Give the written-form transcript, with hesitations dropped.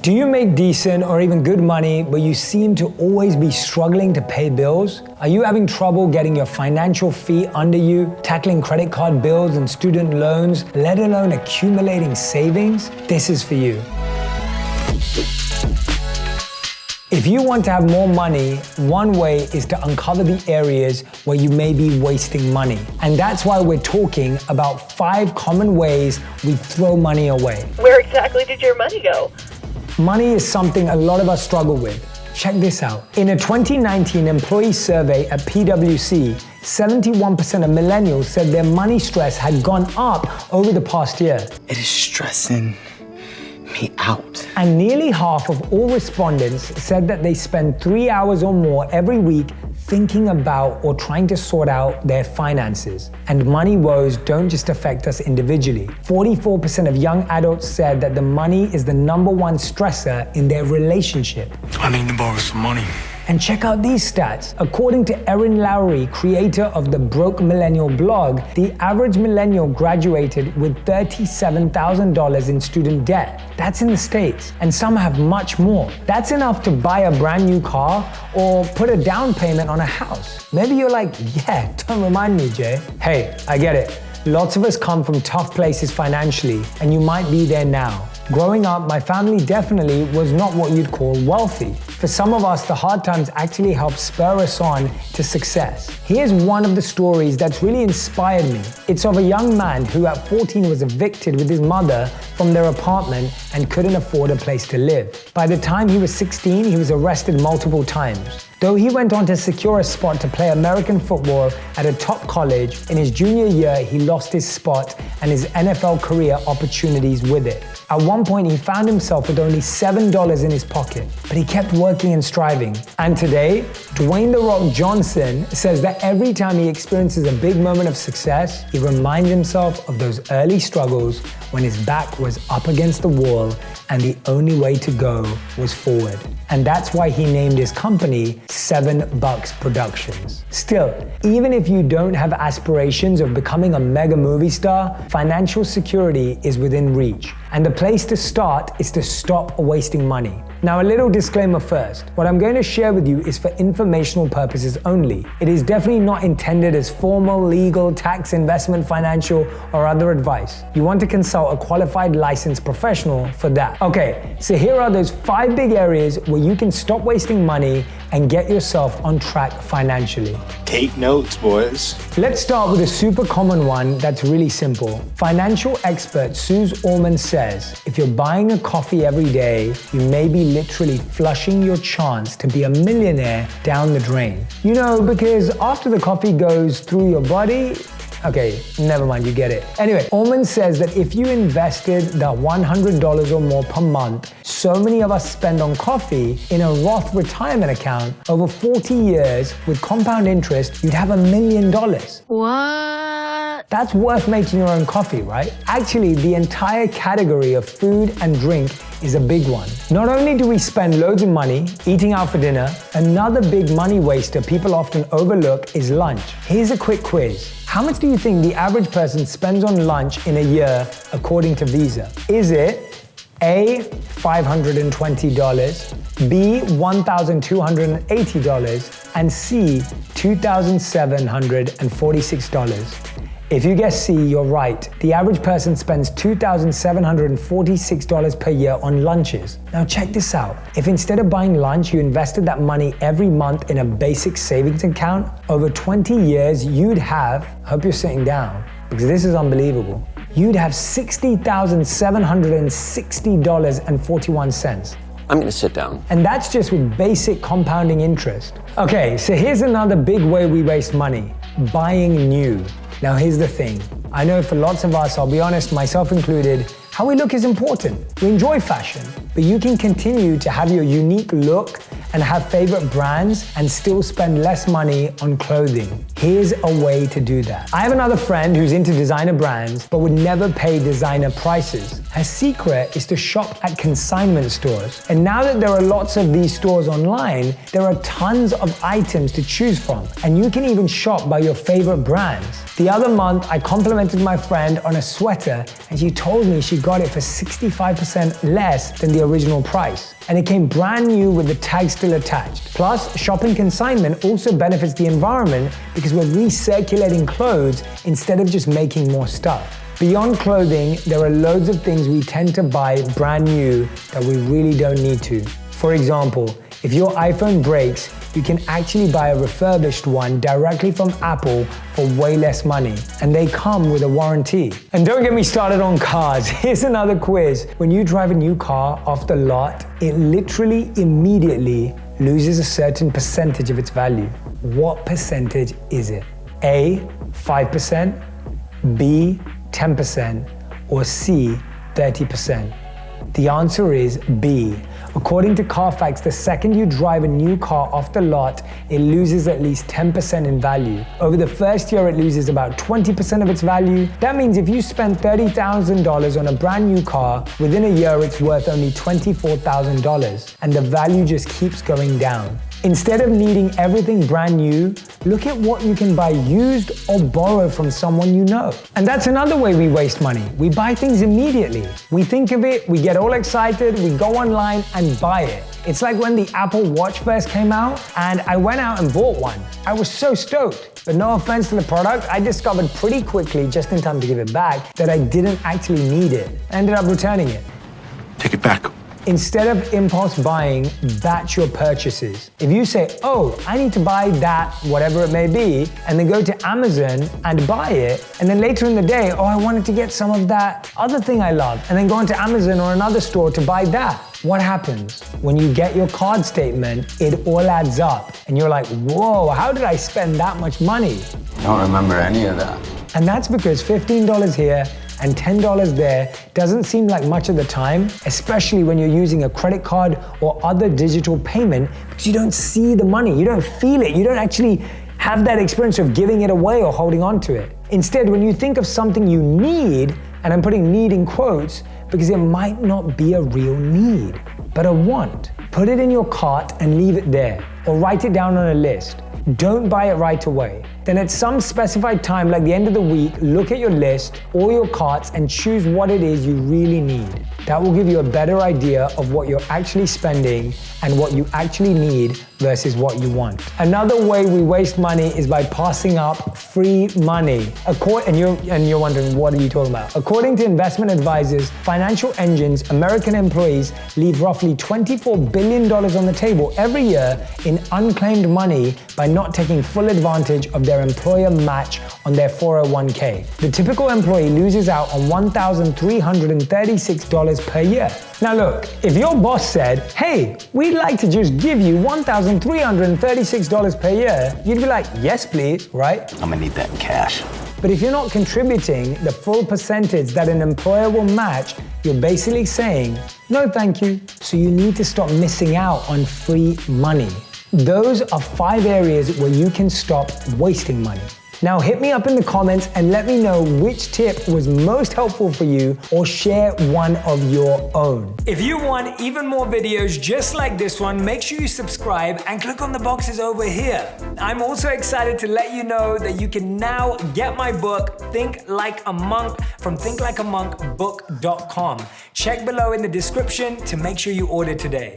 Do you make decent or even good money, but you seem to always be struggling to pay bills? Are you having trouble getting your financial feet under you, tackling credit card bills and student loans, let alone accumulating savings? This is for you. If you want to have more money, one way is to uncover the areas where you may be wasting money. And that's why we're talking about 5 common ways we throw money away. Where exactly did your money go? Money is something a lot of us struggle with. Check this out. In a 2019 employee survey at PwC, 71% of millennials said their money stress had gone up over the past year. It is stressing me out. And nearly half of all respondents said that they spend 3 hours or more every week thinking about or trying to sort out their finances. And money woes don't just affect us individually. 44% of young adults said that the money is the #1 stressor in their relationship. I need to borrow some money. And check out these stats. According to Erin Lowry, creator of the Broke Millennial blog, the average millennial graduated with $37,000 in student debt. That's in the States, and some have much more. That's enough to buy a brand new car or put a down payment on a house. Maybe you're like, yeah, don't remind me, Jay. Hey, I get it. Lots of us come from tough places financially, and you might be there now. Growing up, my family definitely was not what you'd call wealthy. For some of us, the hard times actually helped spur us on to success. Here's one of the stories that's really inspired me. It's of a young man who at 14 was evicted with his mother from their apartment and couldn't afford a place to live. By the time he was 16, he was arrested multiple times. Though he went on to secure a spot to play American football at a top college, in his junior year, he lost his spot and his NFL career opportunities with it. At one point, he found himself with only $7 in his pocket, but he kept working and striving. And today, Dwayne "The Rock" Johnson says that every time he experiences a big moment of success, he reminds himself of those early struggles when his back was up against the wall and the only way to go was forward. And that's why he named his company $7 Productions. Still, even if you don't have aspirations of becoming a mega movie star, financial security is within reach. And the place to start is to stop wasting money. Now, a little disclaimer first. What I'm going to share with you is for informational purposes only. It is definitely not intended as formal, legal, tax, investment, financial, or other advice. You want to consult a qualified licensed professional for that. Okay, so here are those 5 big areas where you can stop wasting money and get yourself on track financially. Take notes, boys. Let's start with a super common one that's really simple. Financial expert Suze Orman says, if you're buying a coffee every day, you may be literally flushing your chance to be a millionaire down the drain. You know, because after the coffee goes through your body, okay, never mind, you get it. Anyway, Orman says that if you invested the $100 or more per month, so many of us spend on coffee in a Roth retirement account, over 40 years with compound interest, you'd have $1 million. What? That's worth making your own coffee, right? Actually, the entire category of food and drink is a big one. Not only do we spend loads of money eating out for dinner, another big money waster people often overlook is lunch. Here's a quick quiz. How much do you think the average person spends on lunch in a year according to Visa? Is it A, $520, B, $1,280, and C, $2,746? If you guess C, you're right. The average person spends $2,746 per year on lunches. Now check this out. If instead of buying lunch, you invested that money every month in a basic savings account, over 20 years, you'd have, hope you're sitting down, because this is unbelievable, you'd have $60,760.41. I'm gonna sit down. And that's just with basic compounding interest. Okay, so here's another big way we waste money, buying new. Now here's the thing. I know for lots of us, I'll be honest, myself included, how we look is important. We enjoy fashion, but you can continue to have your unique look and have favorite brands and still spend less money on clothing. Here's a way to do that. I have another friend who's into designer brands, but would never pay designer prices. Her secret is to shop at consignment stores. And now that there are lots of these stores online, there are tons of items to choose from. And you can even shop by your favorite brands. The other month, I complimented my friend on a sweater, and she told me she got it for 65% less than the original price. And it came brand new with the tag still attached. Plus, shopping consignment also benefits the environment because we're recirculating clothes instead of just making more stuff. Beyond clothing, there are loads of things we tend to buy brand new that we really don't need to. For example, if your iPhone breaks, you can actually buy a refurbished one directly from Apple for way less money, and they come with a warranty. And don't get me started on cars. Here's another quiz. When you drive a new car off the lot, it literally immediately loses a certain percentage of its value. What percentage is it? A, 5%, B, 10%, or C, 30%? The answer is B. According to Carfax, the second you drive a new car off the lot, it loses at least 10% in value. Over the first year, it loses about 20% of its value. That means if you spend $30,000 on a brand new car, within a year it's worth only $24,000, and the value just keeps going down. Instead of needing everything brand new, look at what you can buy used or borrow from someone you know. And that's another way we waste money. We buy things immediately. We think of it, we get all excited, we go online and buy it. It's like when the Apple Watch first came out and I went out and bought one. I was so stoked. But no offense to the product, I discovered pretty quickly, just in time to give it back, that I didn't actually need it. I ended up returning it. Take it back. Instead of impulse buying, batch your purchases. If you say, oh, I need to buy that, whatever it may be, and then go to Amazon and buy it, and then later in the day, oh, I wanted to get some of that other thing I love, and then go into Amazon or another store to buy that. What happens? When you get your card statement, it all adds up, and you're like, whoa, how did I spend that much money? I don't remember any of that. And that's because $15 here and $10 there doesn't seem like much at the time, especially when you're using a credit card or other digital payment, because you don't see the money, you don't feel it, you don't actually have that experience of giving it away or holding on to it. Instead, when you think of something you need, and I'm putting need in quotes, because it might not be a real need, but a want, put it in your cart and leave it there, or write it down on a list. Don't buy it right away. Then at some specified time, like the end of the week, look at your list or your carts and choose what it is you really need. That will give you a better idea of what you're actually spending and what you actually need versus what you want. Another way we waste money is by passing up free money. And you're wondering, what are you talking about? According to investment advisors, financial engines, American employees leave roughly $24 billion on the table every year in unclaimed money by not taking full advantage of their employer match on their 401k. The typical employee loses out on $1,336 per year. Now look, if your boss said, hey, we'd like to just give you $1,336 per year, you'd be like, yes please, right? I'm gonna need that in cash. But if you're not contributing the full percentage that an employer will match, you're basically saying, no thank you. So you need to stop missing out on free money. Those are 5 areas where you can stop wasting money. Now hit me up in the comments and let me know which tip was most helpful for you, or share one of your own. If you want even more videos just like this one, make sure you subscribe and click on the boxes over here. I'm also excited to let you know that you can now get my book, Think Like a Monk, from thinklikeamonkbook.com. Check below in the description to make sure you order today.